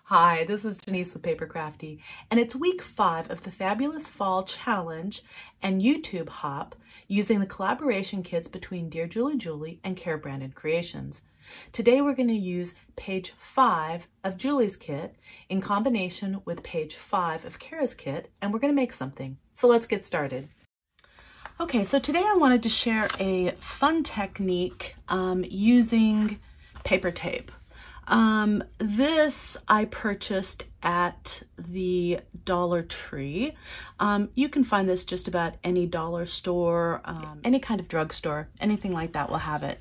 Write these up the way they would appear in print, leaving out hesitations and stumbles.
Hi, this is Denise with PaperKraftD, and it's week 5 of the Fabulous Fall Challenge and YouTube Hop using the collaboration kits between DearJulieJulie and Cara Branded Creations. Today we're going to use page 5 of Julie's kit in combination with page 5 of Cara's kit, and we're going to make something. So let's get started. Okay, so today I wanted to share a fun technique using paper tape. This I purchased at the Dollar Tree. You can find this just about any dollar store, any kind of drugstore, anything like that will have it.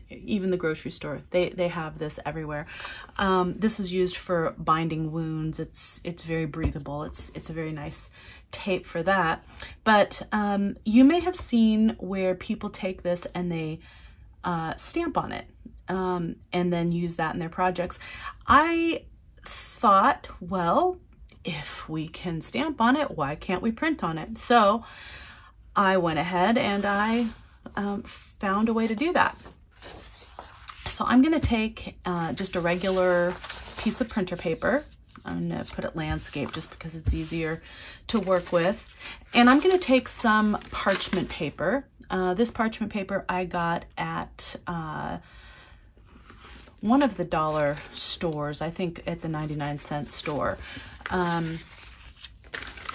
Even the grocery store, they have this everywhere. This is used for binding wounds. It's very breathable. It's a very nice tape for that. But you may have seen where people take this and they stamp on it. And then use that in their projects. I thought, well, if we can stamp on it, why can't we print on it? So I went ahead and I found a way to do that. So I'm going to take just a regular piece of printer paper. I'm going to put it landscape just because it's easier to work with. And I'm going to take some parchment paper. This parchment paper I got at one of the dollar stores, I think at the 99-cent store. I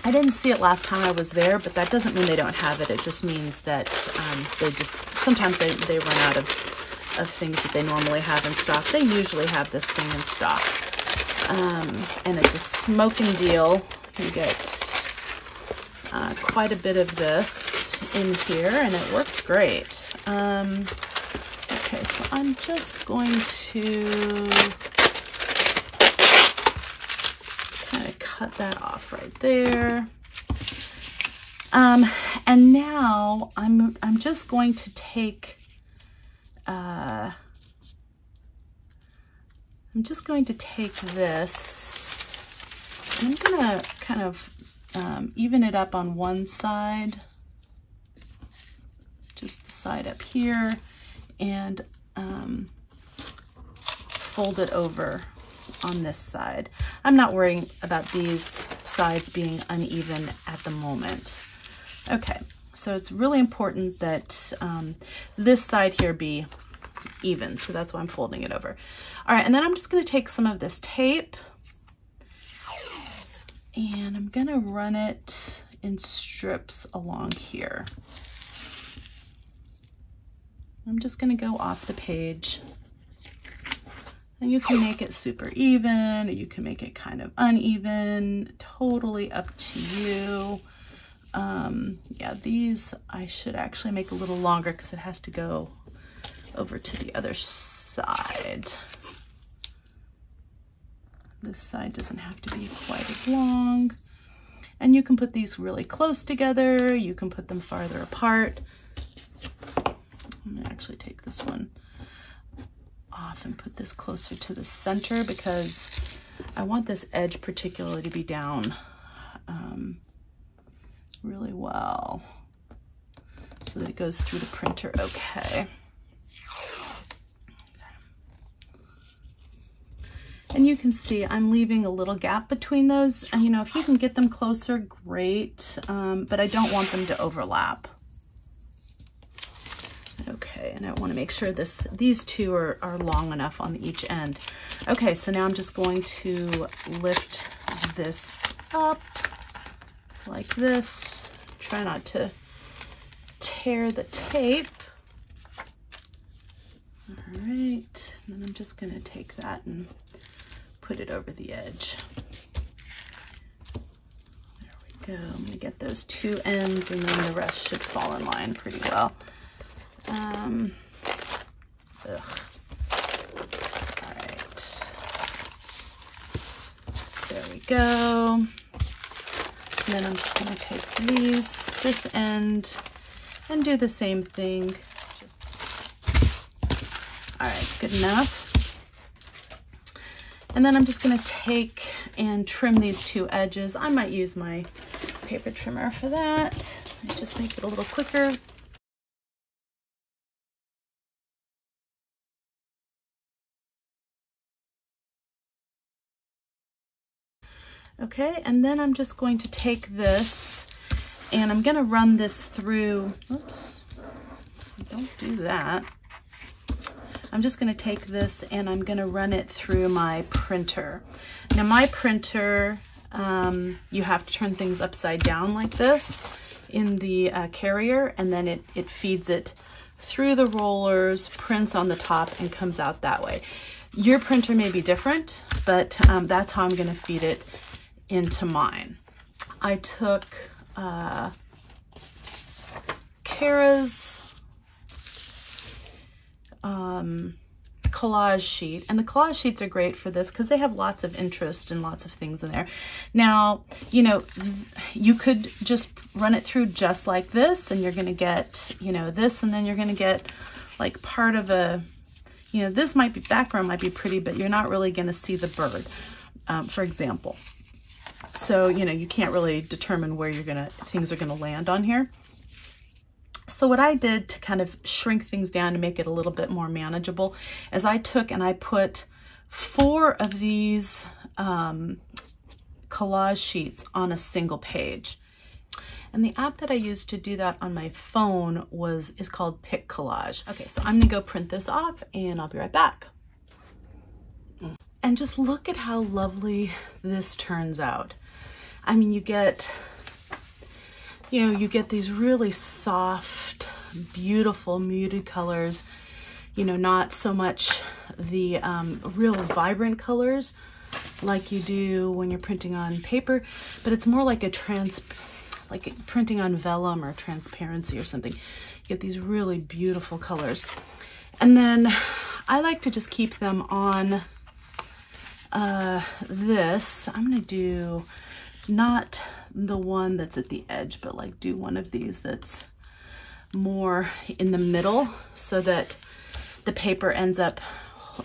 didn't see it last time I was there, but that doesn't mean they don't have it. It just means that sometimes they run out of things that they normally have in stock. They usually have this thing in stock. And it's a smoking deal. You get quite a bit of this in here, and it works great. Okay, so I'm just going to kind of cut that off right there. And now I'm just going to take this, and I'm gonna kind of even it up on one side, just the side up here, and fold it over on this side. I'm not worrying about these sides being uneven at the moment. Okay, so it's really important that this side here be even, so that's why I'm folding it over. All right, and then I'm just going to take some of this tape and I'm going to run it in strips along here. I'm just going to go off the page, and you can make it super even, or you can make it kind of uneven, totally up to you. Yeah, these I should actually make a little longer because it has to go over to the other side. This side doesn't have to be quite as long. And you can put these really close together, you can put them farther apart. I'm gonna actually take this one off and put this closer to the center because I want this edge particularly to be down really well so that it goes through the printer okay. And you can see I'm leaving a little gap between those, and you know, if you can get them closer, great, but I don't want them to overlap. Okay, and I want to make sure these two are long enough on each end. Okay, so now I'm just going to lift this up like this. Try not to tear the tape. All right, and then I'm just going to take that and put it over the edge. There we go. I'm going to get those two ends, and then the rest should fall in line pretty well. All right, there we go. And then I'm just going to take this end and do the same thing. All right, good enough. And then I'm just going to take and trim these two edges. I might use my paper trimmer for that. Just make it a little quicker. Okay, and then I'm just going to take this and I'm going to run this through, oops, don't do that. I'm just going to take this and I'm going to run it through my printer. Now my printer, you have to turn things upside down like this in the carrier, and then it feeds it through the rollers, prints on the top, and comes out that way. Your printer may be different, but that's how I'm going to feed it into mine. I took Cara's collage sheet, and the collage sheets are great for this because they have lots of interest and lots of things in there. Now, you know, you could just run it through just like this, and you're going to get, you know, this, and then you're going to get like part of a, you know, this might be, background might be pretty, but you're not really going to see the bird, for example. So, you know, you can't really determine where things are going to land on here. So what I did to kind of shrink things down to make it a little bit more manageable is I took and I put 4 of these collage sheets on a single page. And the app that I used to do that on my phone is called PicCollage. Okay, so I'm gonna go print this off and I'll be right back. And just look at how lovely this turns out. I mean, you get these really soft, beautiful, muted colors, you know, not so much the real vibrant colors like you do when you're printing on paper, but it's more like like printing on vellum or transparency or something. You get these really beautiful colors. And then I like to just keep them on this. I'm gonna do not the one that's at the edge, but like do one of these that's more in the middle so that the paper ends up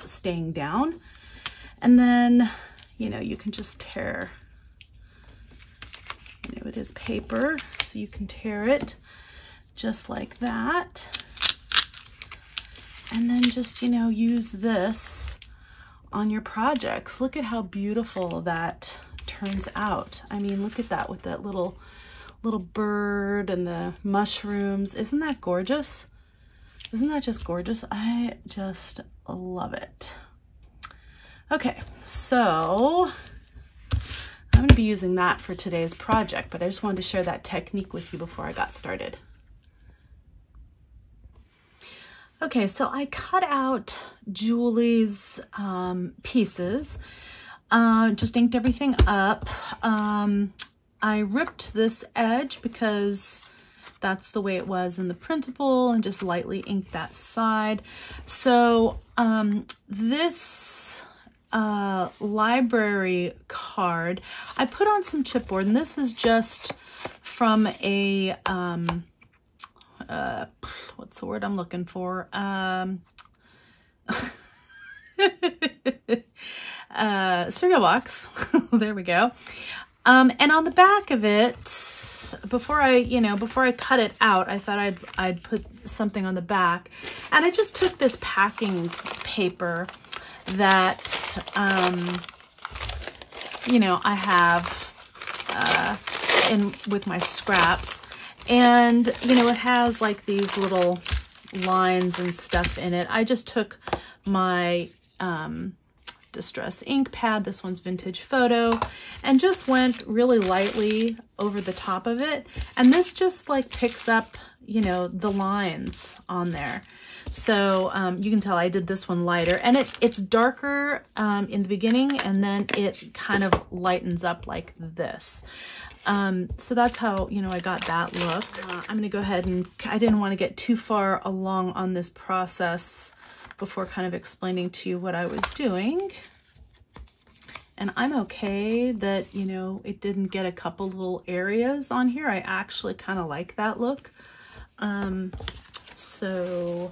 staying down. And then, you know, you can just tear, you know, it is paper, so you can tear it just like that. And then just, you know, use this on your projects. Look at how beautiful that turns out. I mean, look at that with that little bird and the mushrooms. Isn't that gorgeous? Isn't that just gorgeous? I just love it. Okay, so I'm going to be using that for today's project, but I just wanted to share that technique with you before I got started. Okay, so I cut out Julie's pieces. Just inked everything up. I ripped this edge because that's the way it was in the printable, and just lightly inked that side. So this library card, I put on some chipboard, and this is just from a, what's the word I'm looking for? Cereal box. There we go. And on the back of it, before I cut it out, I thought I'd put something on the back, and I just took this packing paper that you know, I have with my scraps, and you know, it has like these little lines and stuff in it. I just took my distress ink pad, this one's Vintage Photo, and just went really lightly over the top of it, and this just like picks up, you know, the lines on there. So you can tell I did this one lighter, and it's darker in the beginning, and then it kind of lightens up like this. So that's how, you know, I got that look. I'm gonna go ahead and, I didn't want to get too far along on this process before kind of explaining to you what I was doing. And I'm okay that, you know, it didn't get a couple little areas on here. I actually kind of like that look. So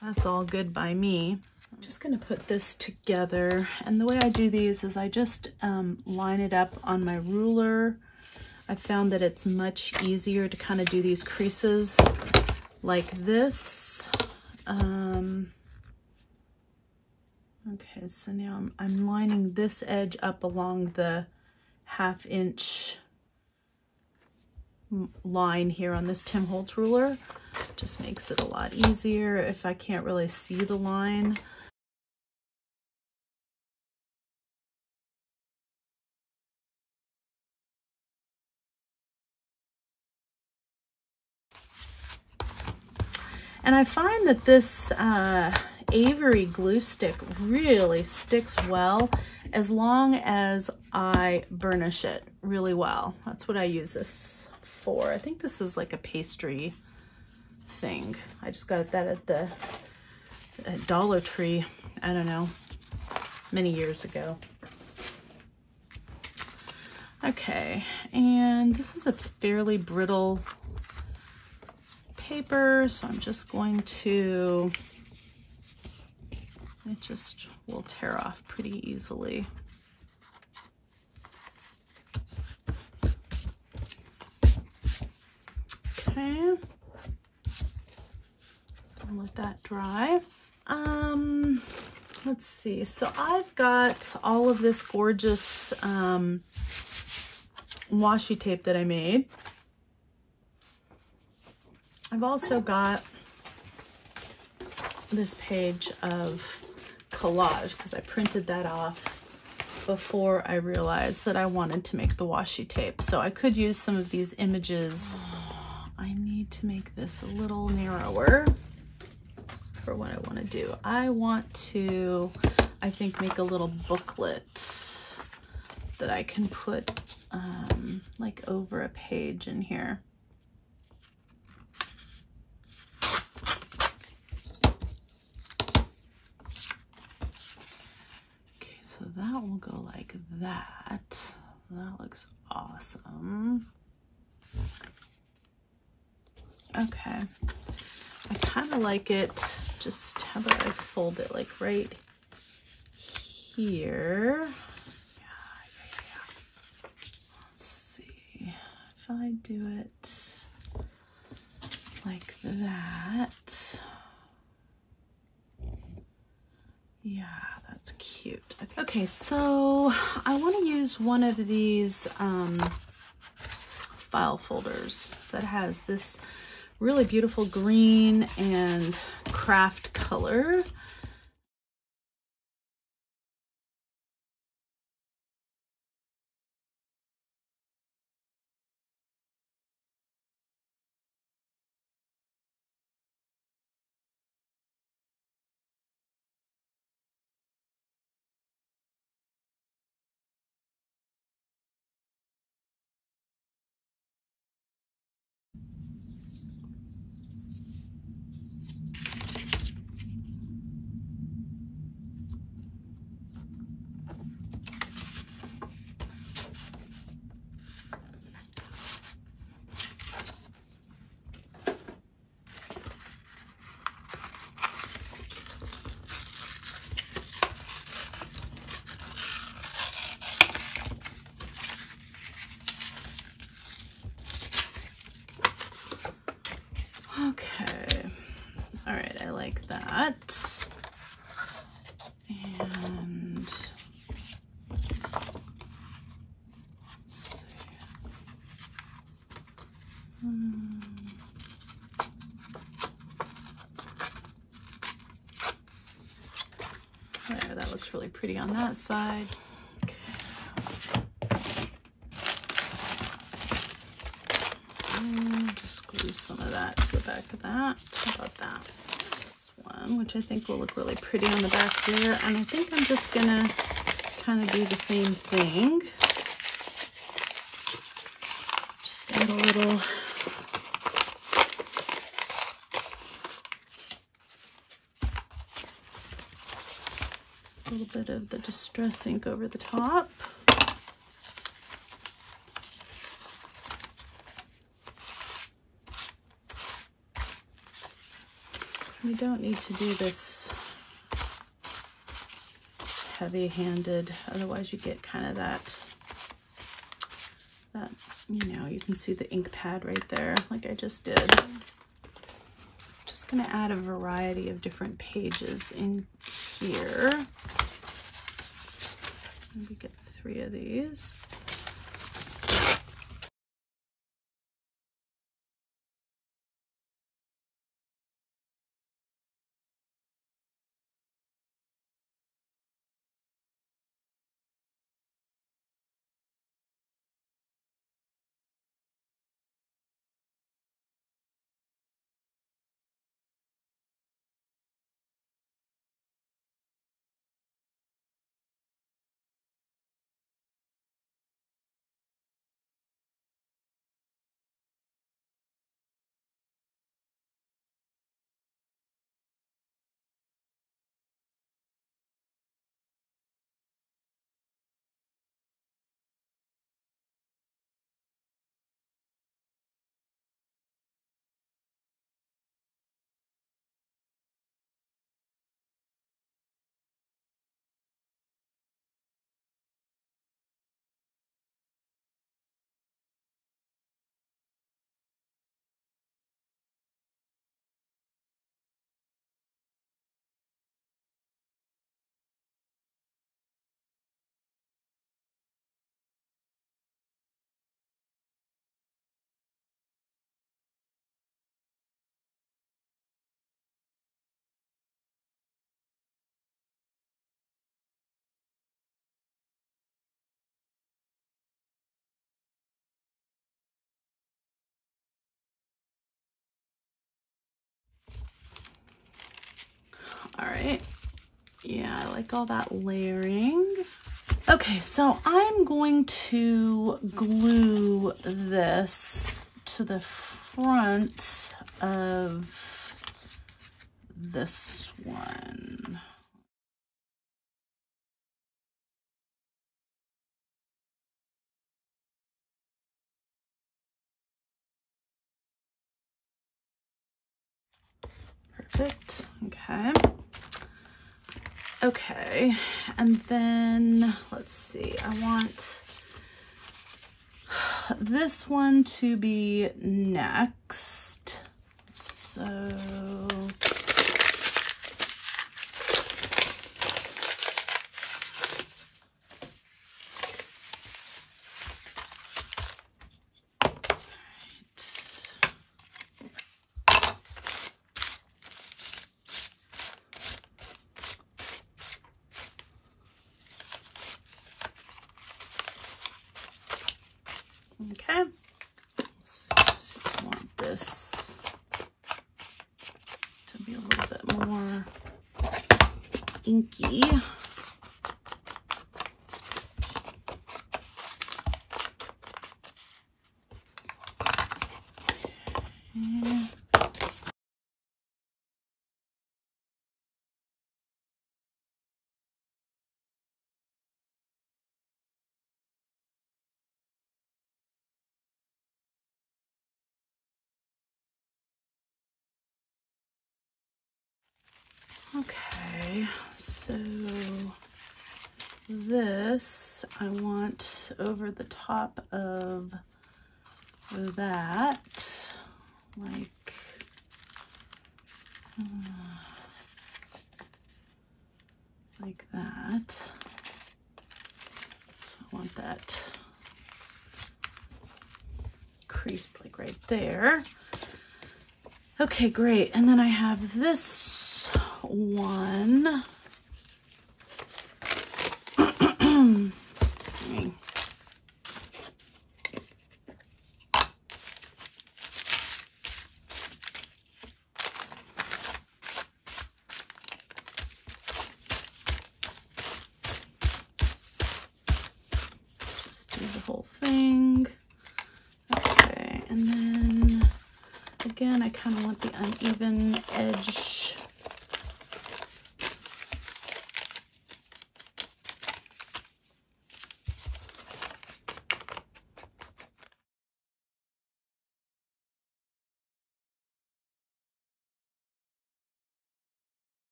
that's all good by me. I'm just going to put this together. And the way I do these is I just line it up on my ruler. I found that it's much easier to kind of do these creases like this. Okay, so now I'm lining this edge up along the 1/2 inch line here on this Tim Holtz ruler. Just makes it a lot easier if I can't really see the line. And I find that this Avery glue stick really sticks well as long as I burnish it really well. That's what I use this for. I think this is like a pastry thing. I just got that at the Dollar Tree, I don't know, many years ago. Okay, and this is a fairly brittle paper, so I'm just going to, it just will tear off pretty easily. Okay, I'll let that dry. Let's see, so I've got all of this gorgeous washi tape that I made. I've also got this page of collage because I printed that off before I realized that I wanted to make the washi tape. So I could use some of these images. I need to make this a little narrower for what I want to do. I want to, I think, make a little booklet that I can put like over a page in here. Okay, so that will go like that. That looks awesome. Okay, I kind of like it. Just how about I fold it like right here. Let's see if I do it like that. Yeah, that's cute. Okay, so I want to use one of these file folders that has this really beautiful green and craft color. Okay, all right, I like that. And let's see. There, that looks really pretty on that side. Glue some of that to the back of that. How about that? This one, which I think will look really pretty on the back there. And I think I'm just gonna kind of do the same thing. Just add a little bit of the distress ink over the top. You don't need to do this heavy-handed, otherwise you get kind of that, you know, you can see the ink pad right there, like I just did. Just gonna add a variety of different pages in here. Maybe get 3 of these. right. Yeah, I like all that layering. Okay, so I'm going to glue this to the front of this one. Perfect. Okay. Okay, and then let's see, I want this one to be next. So okay, so I want this to be a little bit more inky. Okay, so this I want over the top of that, like that. So I want that creased like right there. Okay, great. And then I have this one. Just do the whole thing. Okay, and then again, I kind of want the uneven edge.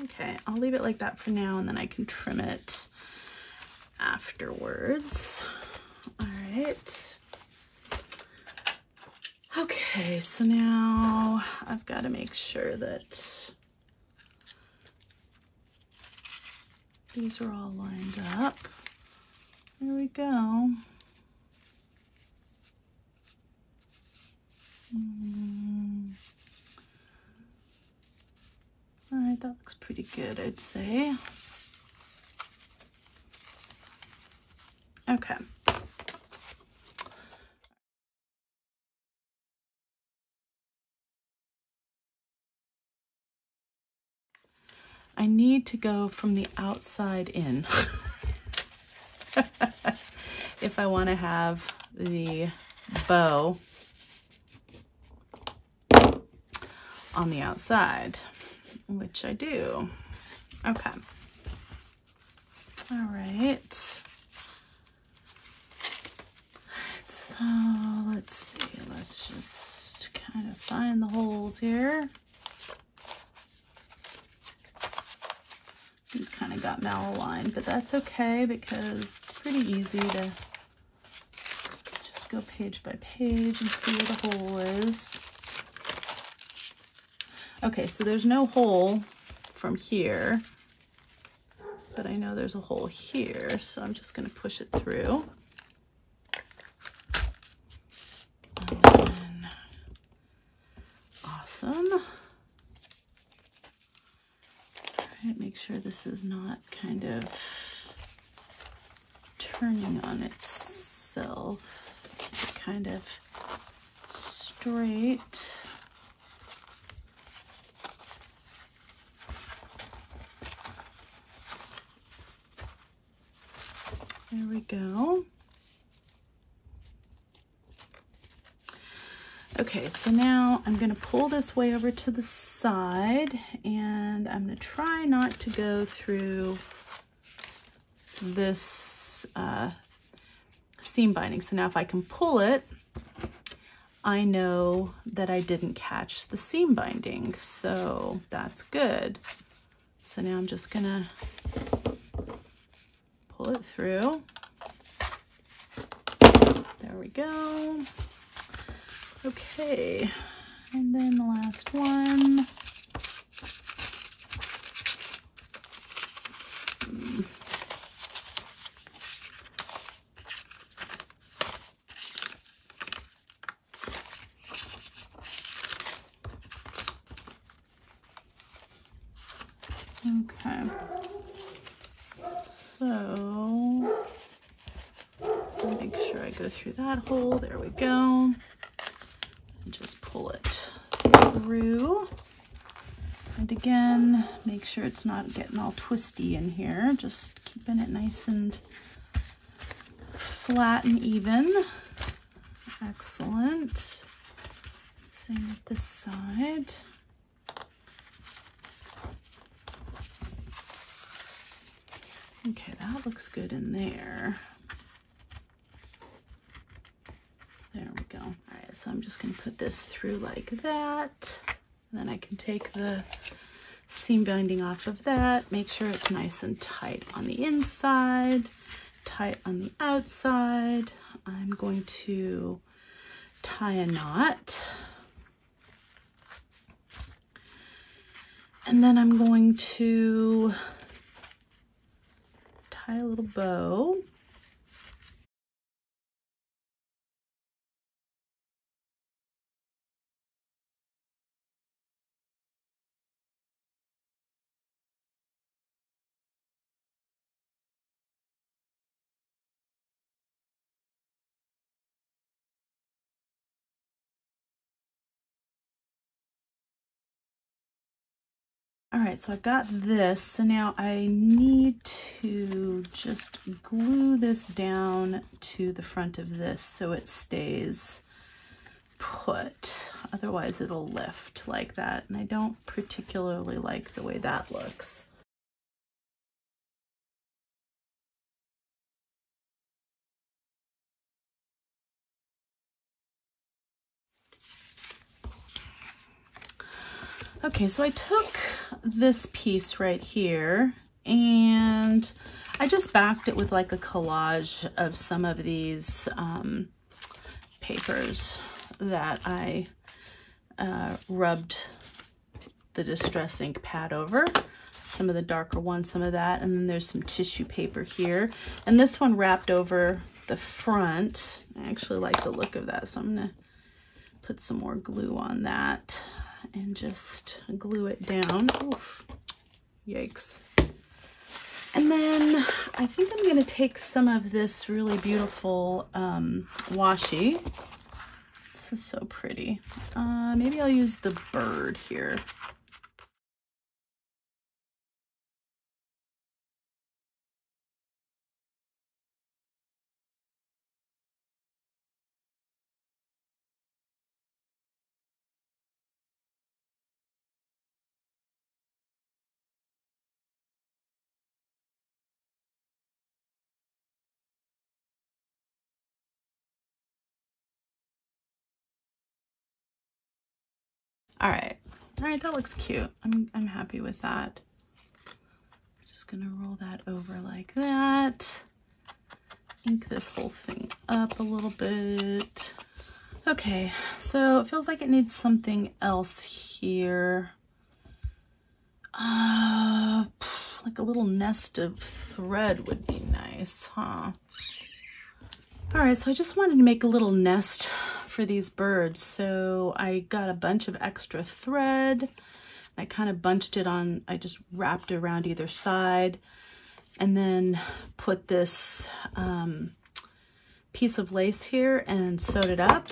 Okay, I'll leave it like that for now, and then I can trim it afterwards. All right. Okay, so now I've got to make sure that these are all lined up. There we go. All right, that looks pretty good, I'd say. Okay. I need to go from the outside in if I want to have the bow on the outside, which I do. Okay. All right. So let's see. Let's just kind of find the holes here. These kind of got malaligned, but that's okay because it's pretty easy to just go page by page and see where the hole is. Okay, so there's no hole from here, but I know there's a hole here, so I'm just going to push it through. And then, awesome. All right, make sure this is not kind of turning on itself. Keep it kind of straight. There we go. Okay, so now I'm going to pull this way over to the side, and I'm going to try not to go through this seam binding. So now if I can pull it, I know that I didn't catch the seam binding, so that's good. So now I'm just going to pull it through. There we go. Okay, and then the last one. Okay, so make sure I go through that hole. There we go. And just pull it through. And again, make sure it's not getting all twisty in here. Just keeping it nice and flat and even. Excellent. Same with this side. Okay, that looks good in there. There we go. All right, so I'm just going to put this through like that. And then I can take the seam binding off of that. Make sure it's nice and tight on the inside, tight on the outside. I'm going to tie a knot. And then I'm going to tie a little bow. All right, so I've got this, so now I need to just glue this down to the front of this so it stays put. Otherwise it'll lift like that, and I don't particularly like the way that looks. Okay, so I took this piece right here and I just backed it with like a collage of some of these papers that I rubbed the Distress Ink pad over. Some of the darker ones, some of that, and then there's some tissue paper here. And this one wrapped over the front. I actually like the look of that, so I'm gonna put some more glue on that and just glue it down. Oof, yikes. And then I think I'm going to take some of this really beautiful washi. This is so pretty. Maybe I'll use the bird here. All right, that looks cute. I'm happy with that. I'm just gonna roll that over like that. Ink this whole thing up a little bit. Okay, so it feels like it needs something else here. Like a little nest of thread would be nice, huh? All right, so I just wanted to make a little nest for these birds. So I got a bunch of extra thread. I kind of bunched it on, I just wrapped it around either side. and then put this piece of lace here and sewed it up.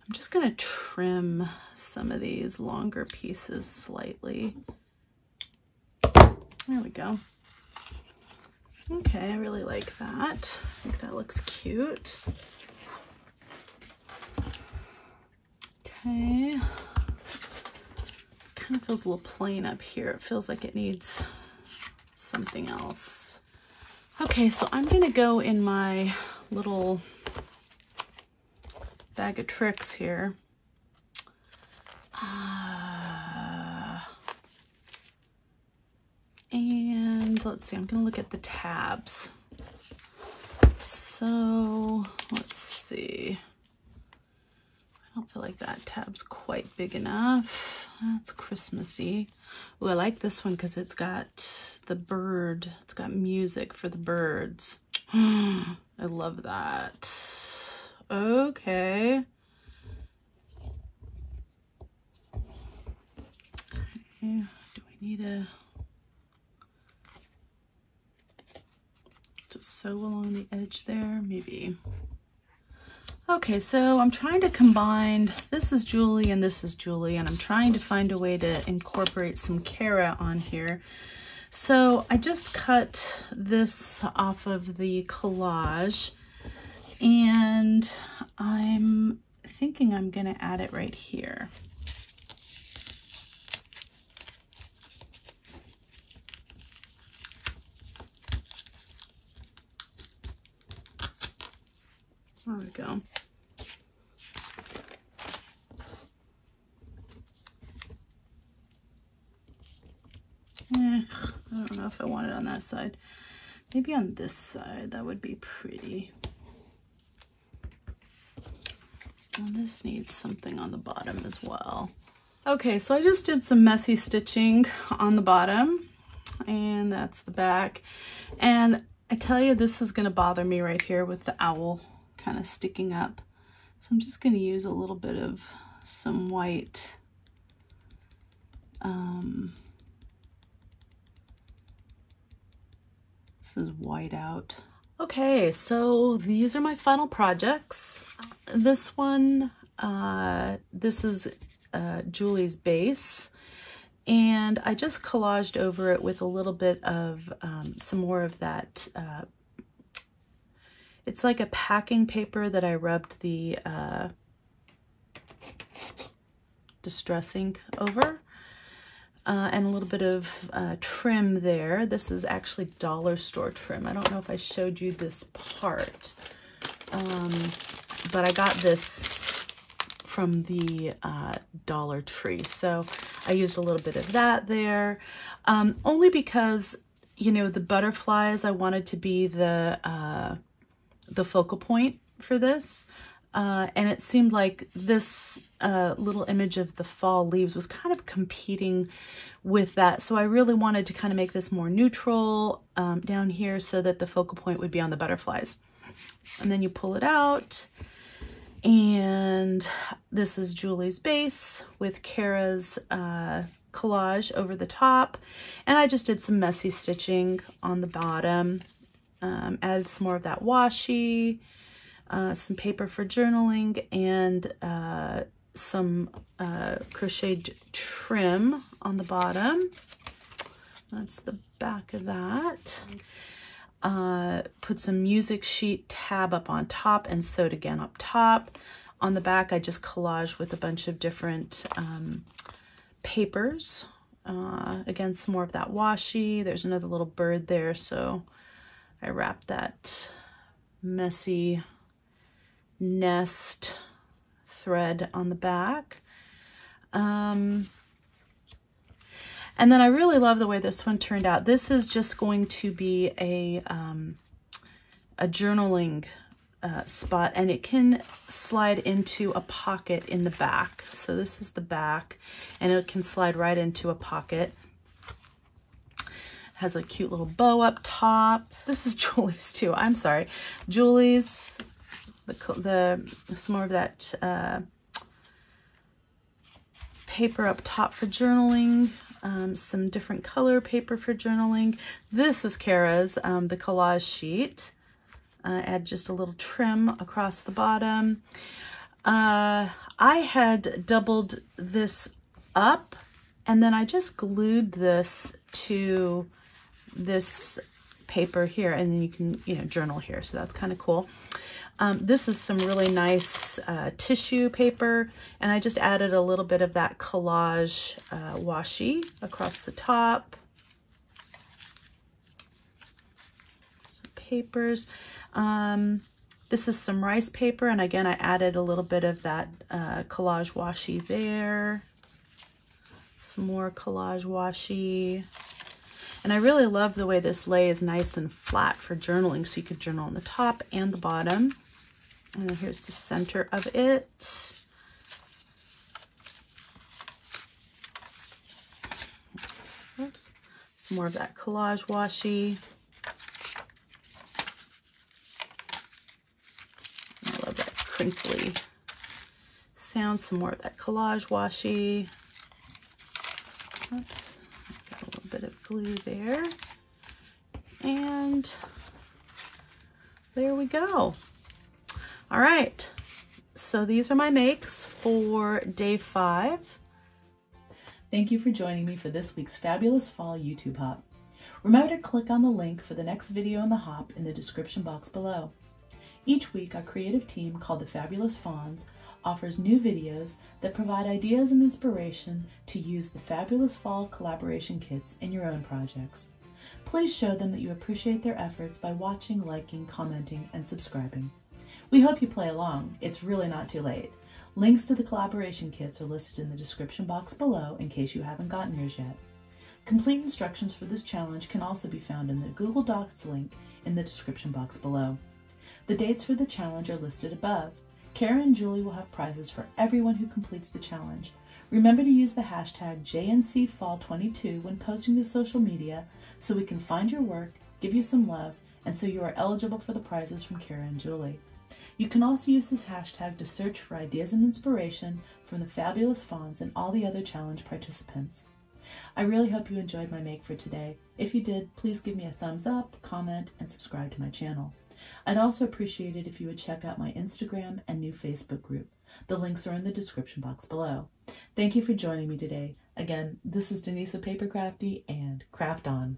I'm just going to trim some of these longer pieces slightly. There we go. Okay, I really like that. I think that looks cute. Okay. Kind of feels a little plain up here. It feels like it needs something else. Okay, so I'm going to go in my little bag of tricks here. And let's see, I'm going to look at the tabs. So let's see. I don't feel like that tab's quite big enough. That's Christmassy. Oh, I like this one because it's got the bird. It's got music for the birds. I love that. Okay. Okay. Do I need a... just sew along the edge there, maybe. Okay, so I'm trying to combine, this is Julie and this is Julie, and I'm trying to find a way to incorporate some Cara on here. So I just cut this off of the collage, and I'm thinking I'm gonna add it right here. There we go. I don't know if I want it on that side. Maybe on this side, that would be pretty. And this needs something on the bottom as well. Okay, so I just did some messy stitching on the bottom, and that's the back. And I tell you, this is gonna bother me right here with the owl kind of sticking up. So I'm just going to use a little bit of some white. This is white out. Okay, so these are my final projects. This one, this is Julie's base, and I just collaged over it with a little bit of some more of that it's like a packing paper that I rubbed the distress ink over, and a little bit of trim there. This is actually dollar store trim. I don't know if I showed you this part, but I got this from the Dollar Tree. So I used a little bit of that there, only because, you know, the butterflies, I wanted to be the focal point for this, and it seemed like this little image of the fall leaves was kind of competing with that, so I really wanted to kind of make this more neutral down here so that the focal point would be on the butterflies. And then you pull it out, and this is Julie's base with Cara's collage over the top, and I just did some messy stitching on the bottom. Added some more of that washi, some paper for journaling, and some crocheted trim on the bottom. That's the back of that. Put some music sheet tab up on top and sewed again up top. On the back, I just collaged with a bunch of different papers. Again, some more of that washi. There's another little bird there, so I wrapped that messy nest thread on the back. And then I really love the way this one turned out. This is just going to be a journaling spot, and it can slide into a pocket in the back. So this is the back, and it can slide right into a pocket. Has a cute little bow up top. This is Julie's too. I'm sorry. Julie's, some more of that paper up top for journaling. some different color paper for journaling. This is Cara's, the collage sheet. Add just a little trim across the bottom. I had doubled this up, and then I just glued this to this paper here, and then you can, you know, journal here. So that's kind of cool. This is some really nice tissue paper, and I just added a little bit of that collage washi across the top. Some papers. This is some rice paper, and again, I added a little bit of that collage washi there. Some more collage washi. And I really love the way this lays nice and flat for journaling, so you could journal on the top and the bottom. And then here's the center of it. Oops. Some more of that collage washi. I love that crinkly sound. Some more of that collage washi. Oops. Got a little bit of glue there. And there we go. All right, so these are my makes for day 5. Thank you for joining me for this week's Fabulous Fall YouTube Hop. Remember to click on the link for the next video in the hop in the description box below. Each week, our creative team called the Fabulous Fawns offers new videos that provide ideas and inspiration to use the Fabulous Fall collaboration kits in your own projects. Please show them that you appreciate their efforts by watching, liking, commenting, and subscribing. We hope you play along. It's really not too late. Links to the collaboration kits are listed in the description box below in case you haven't gotten yours yet. Complete instructions for this challenge can also be found in the Google Docs link in the description box below. The dates for the challenge are listed above. Cara and Julie will have prizes for everyone who completes the challenge. Remember to use the hashtag JNCFall22 when posting to social media so we can find your work, give you some love, and so you are eligible for the prizes from Cara and Julie. You can also use this hashtag to search for ideas and inspiration from the Fabulous Fawns and all the other challenge participants. I really hope you enjoyed my make for today. If you did, please give me a thumbs up, comment, and subscribe to my channel. I'd also appreciate it if you would check out my Instagram and new Facebook group. The links are in the description box below. Thank you for joining me today. Again, this is Denise of PaperKraftD, and craft on.